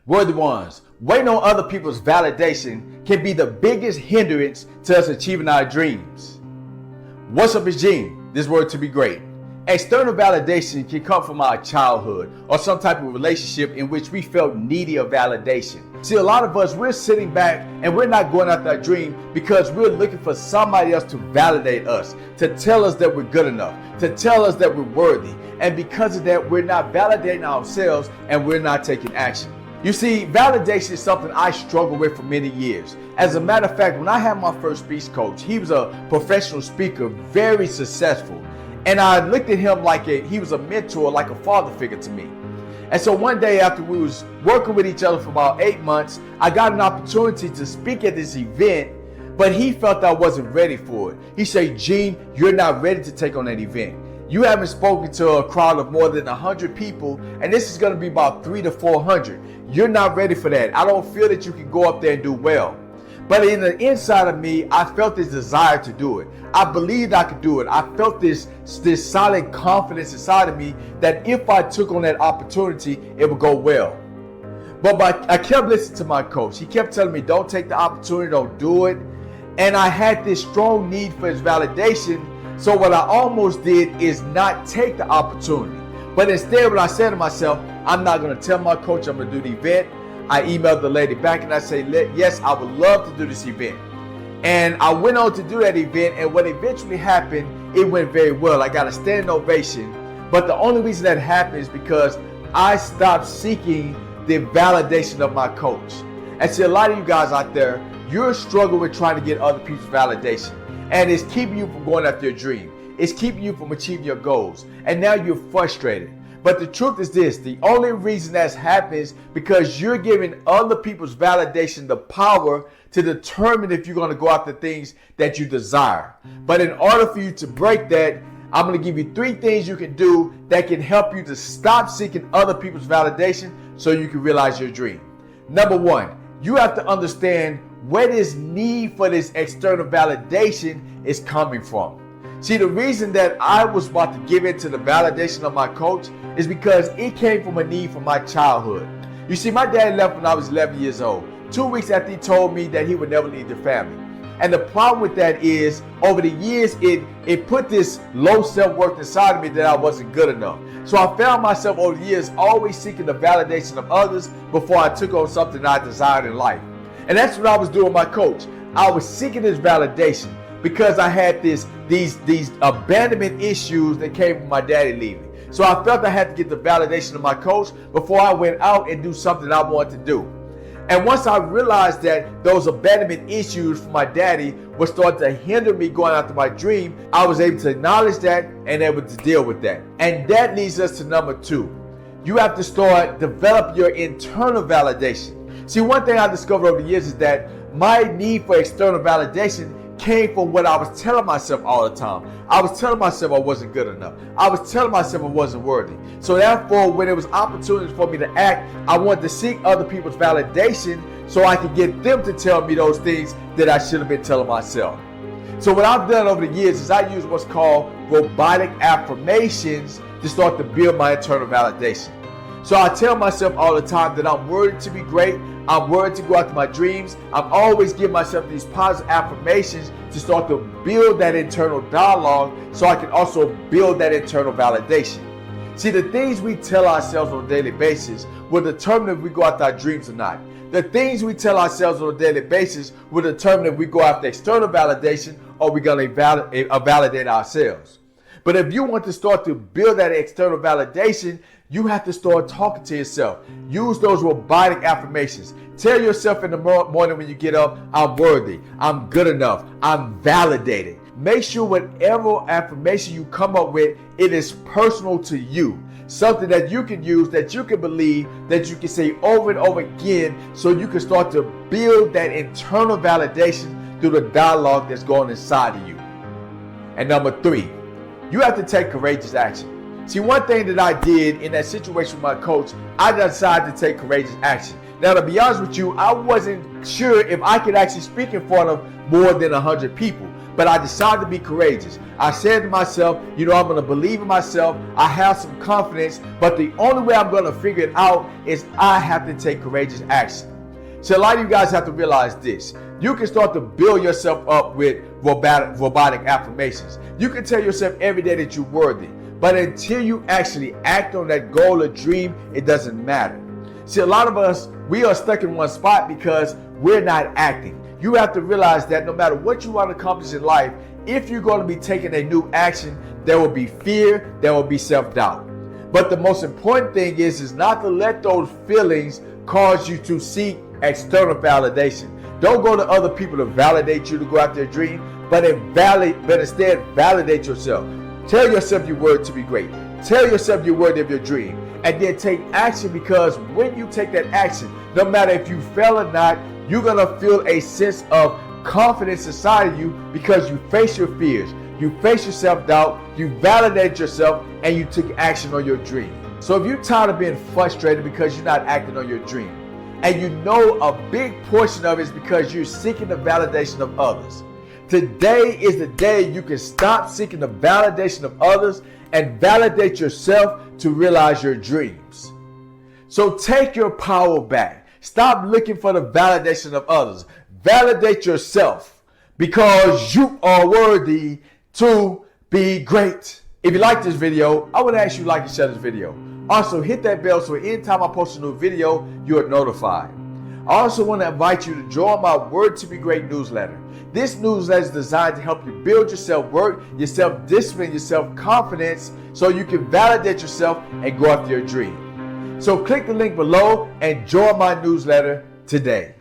Worthy ones, waiting on other people's validation can be the biggest hindrance to us achieving our dreams. What's up, it's Gene. This word to be great. External validation can come from our childhood or some type of relationship in which we felt needy of validation. See, a lot of us, we're sitting back and we're not going after our dream because we're looking for somebody else to validate us, to tell us that we're good enough, to tell us that we're worthy. And because of that, we're not validating ourselves and we're not taking action. You see, validation is something I struggled with for many years. As a matter of fact, when I had my first speech coach, he was a professional speaker, very successful. And I looked at him like he was a mentor, like a father figure to me. And so one day after we was working with each other for about 8 months, I got an opportunity to speak at this event, but he felt I wasn't ready for it. He said, Gene, you're not ready to take on that event. You haven't spoken to a crowd of more than 100 people, and this is going to be about 300 to 400. You're not ready for that. I don't feel that you can go up there and do well. But in the inside of me, I felt this desire to do it. I believed I could do it. I felt this solid confidence inside of me that if I took on that opportunity, it would go well. But I kept listening to my coach. He kept telling me, don't take the opportunity, don't do it. And I had this strong need for his validation. So what I almost did is not take the opportunity. But instead, what I said to myself, I'm not going to tell my coach I'm going to do the event. I emailed the lady back and I said, yes, I would love to do this event. And I went on to do that event, and what eventually happened, it went very well. I got a standing ovation. But the only reason that happened is because I stopped seeking the validation of my coach. And see, a lot of you guys out there, you're struggling with trying to get other people's validation. And it's keeping you from going after your dream. It's keeping you from achieving your goals. And now you're frustrated. But the truth is this, the only reason that happens because you're giving other people's validation the power to determine if you're going to go after things that you desire. But in order for you to break that, I'm going to give you 3 things you can do that can help you to stop seeking other people's validation so you can realize your dream. Number 1, you have to understand where this need for this external validation is coming from. See, the reason that I was about to give in to the validation of my coach is because it came from a need from my childhood. You see, my dad left when I was 11 years old, 2 weeks after he told me that he would never leave the family. And the problem with that is, over the years, it put this low self-worth inside of me that I wasn't good enough. So I found myself over the years always seeking the validation of others before I took on something I desired in life. And that's what I was doing with my coach. I was seeking this validation because I had these abandonment issues that came from my daddy leaving. So I felt I had to get the validation of my coach before I went out and do something I wanted to do. And once I realized that those abandonment issues from my daddy were starting to hinder me going after my dream, I was able to acknowledge that and able to deal with that. And that leads us to number 2. You have to start develop your internal validation. See, one thing I discovered over the years is that my need for external validation came from what I was telling myself all the time. I was telling myself I wasn't good enough. I was telling myself I wasn't worthy. So therefore, when there was opportunities for me to act, I wanted to seek other people's validation so I could get them to tell me those things that I should have been telling myself. So what I've done over the years is I use what's called robotic affirmations to start to build my internal validation. So I tell myself all the time that I'm worthy to be great. I'm worthy to go after my dreams. I'm always giving myself these positive affirmations to start to build that internal dialogue so I can also build that internal validation. See, the things we tell ourselves on a daily basis will determine if we go after our dreams or not. The things we tell ourselves on a daily basis will determine if we go after external validation or we're going to validate ourselves. But if you want to start to build that external validation, you have to start talking to yourself. Use those robotic affirmations. Tell yourself in the morning when you get up, I'm worthy, I'm good enough, I'm validated. Make sure whatever affirmation you come up with, it is personal to you. Something that you can use, that you can believe, that you can say over and over again so you can start to build that internal validation through the dialogue that's going inside of you. And number 3, you have to take courageous action. See, one thing that I did in that situation with my coach, I decided to take courageous action. Now, to be honest with you, I wasn't sure if I could actually speak in front of more than 100 people. but I decided to be courageous. I said to myself, I'm going to believe in myself. I have some confidence, but the only way I'm going to figure it out is I have to take courageous action. So a lot of you guys have to realize this. You can start to build yourself up with robotic affirmations. You can tell yourself every day that you're worthy, but until you actually act on that goal or dream, it doesn't matter. See, a lot of us, we are stuck in one spot because we're not acting. You have to realize that no matter what you want to accomplish in life, if you're going to be taking a new action, there will be fear, there will be self-doubt. But the most important thing is not to let those feelings cause you to seek external validation. Don't go to other people to validate you to go after your dream, but instead validate yourself. Tell yourself you're worthy to be great. Tell yourself you're worthy of your dream. And then take action, because when you take that action, no matter if you fail or not, you're going to feel a sense of confidence inside of you because you face your fears, you face your self-doubt, you validate yourself, and you took action on your dream. So if you're tired of being frustrated because you're not acting on your dream, and you know a big portion of it is because you're seeking the validation of others, today is the day you can stop seeking the validation of others and validate yourself to realize your dreams. So take your power back. Stop looking for the validation of others. Validate yourself because you are worthy to be great. If you like this video, I would ask you to like and share this video. Also, hit that bell so anytime I post a new video, you are notified. I also want to invite you to join my Word to Be Great newsletter. This newsletter is designed to help you build your self-worth, your self-discipline, your self-confidence, so you can validate yourself and go after your dream. So click the link below and join my newsletter today.